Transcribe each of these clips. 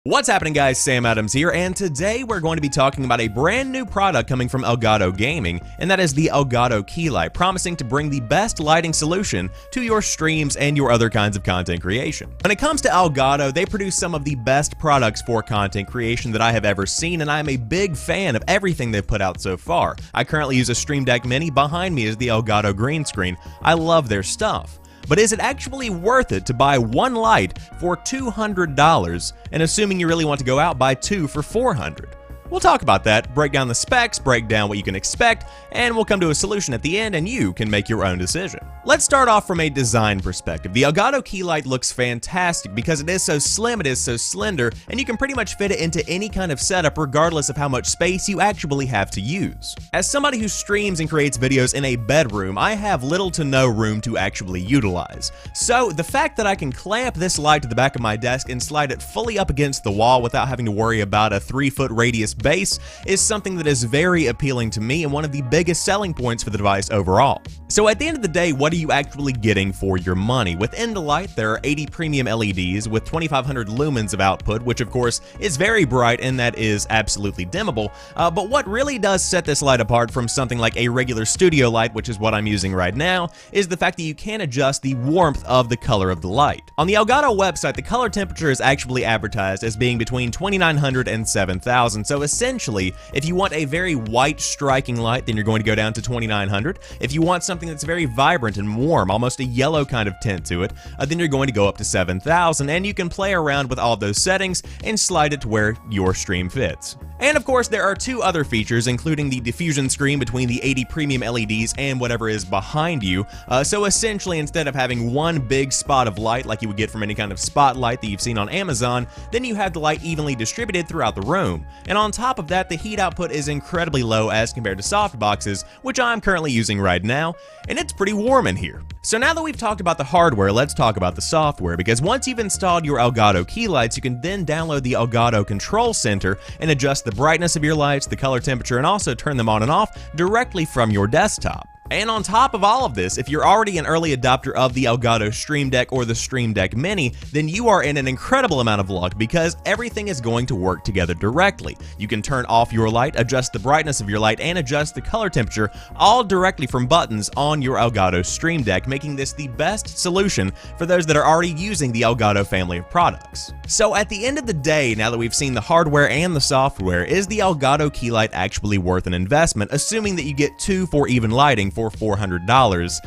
What's happening, guys? Sam Adams here, and today we're going to be talking about a brand new product coming from Elgato Gaming, and that is the Elgato Key Light, promising to bring the best lighting solution to your streams and your other kinds of content creation. When it comes to Elgato, they produce some of the best products for content creation that I have ever seen, and I am a big fan of everything they've put out so far. I currently use a Stream Deck Mini. Behind me is the Elgato Green Screen. I love their stuff. But is it actually worth it to buy one light for $200 and, assuming you really want to go out, buy two for $400? We'll talk about that, break down the specs, break down what you can expect, and we'll come to a solution at the end and you can make your own decision. Let's start off from a design perspective. The Elgato Key Light looks fantastic because it is so slim, it is so slender, and you can pretty much fit it into any kind of setup regardless of how much space you actually have to use. As somebody who streams and creates videos in a bedroom, I have little to no room to actually utilize. So the fact that I can clamp this light to the back of my desk and slide it fully up against the wall without having to worry about a 3-foot radius base is something that is very appealing to me and one of the biggest selling points for the device overall. So at the end of the day, what are you actually getting for your money? Within the light, there are 80 premium LEDs with 2500 lumens of output, which of course is very bright and that is absolutely dimmable. But what really does set this light apart from something like a regular studio light, which is what I'm using right now, is the fact that you can adjust the warmth of the color of the light. On the Elgato website, the color temperature is actually advertised as being between 2900 and 7000. So essentially, if you want a very white striking light, then you're going to go down to 2900. If you want something that's very vibrant and warm, almost a yellow kind of tint to it, then you're going to go up to 7000, and you can play around with all those settings and slide it to where your stream fits. And of course, there are two other features, including the diffusion screen between the 80 premium LEDs and whatever is behind you. So essentially, instead of having one big spot of light like you would get from any kind of spotlight that you've seen on Amazon, then you have the light evenly distributed throughout the room. And on top of that, the heat output is incredibly low as compared to soft boxes, which I'm currently using right now, and it's pretty warm in here. So now that we've talked about the hardware, let's talk about the software, because once you've installed your Elgato Key Lights, you can then download the Elgato Control Center and adjust the brightness of your lights, the color temperature, and also turn them on and off directly from your desktop. And on top of all of this, if you're already an early adopter of the Elgato Stream Deck or the Stream Deck Mini, then you are in an incredible amount of luck because everything is going to work together directly. You can turn off your light, adjust the brightness of your light, and adjust the color temperature all directly from buttons on your Elgato Stream Deck, making this the best solution for those that are already using the Elgato family of products. So at the end of the day, now that we've seen the hardware and the software, is the Elgato Key Light actually worth an investment, assuming that you get two for even lighting for $400?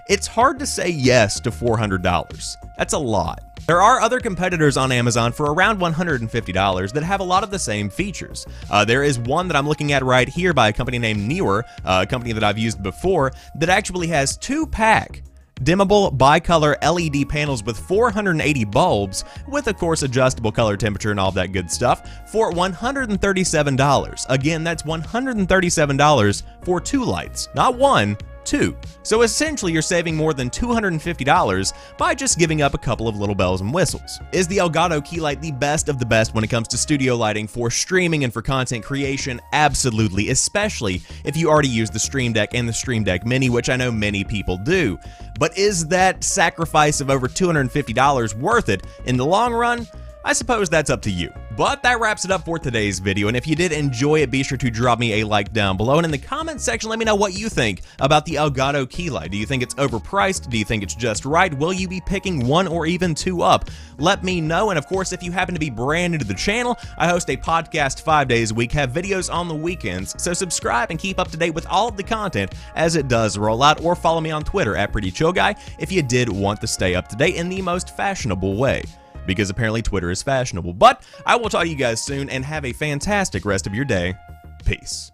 It's hard to say yes to $400. That's a lot. There are other competitors on Amazon for around $150 that have a lot of the same features. There is one that I'm looking at right here by a company named Newer, a company that I've used before, that actually has 2-pack dimmable bicolor LED panels with 480 bulbs, with of course adjustable color temperature and all that good stuff, for $137. Again, that's $137 for 2 lights, not 1, 2. So essentially you're saving more than $250 by just giving up a couple of little bells and whistles. Is the Elgato Key Light the best of the best when it comes to studio lighting for streaming and for content creation? Absolutely, especially if you already use the Stream Deck and the Stream Deck Mini, which I know many people do. But is that sacrifice of over $250 worth it in the long run? I suppose that's up to you. But that wraps it up for today's video, and if you did enjoy it, be sure to drop me a like down below, and in the comment section let me know what you think about the Elgato Key Light. Do you think it's overpriced? Do you think it's just right? Will you be picking one or even two up? Let me know, and of course, if you happen to be brand new to the channel, I host a podcast 5 days a week, have videos on the weekends, so subscribe and keep up to date with all of the content as it does roll out, or follow me on Twitter at PrettyChillGuy if you did want to stay up to date in the most fashionable way, because apparently Twitter is fashionable. But I will talk to you guys soon, and have a fantastic rest of your day. Peace.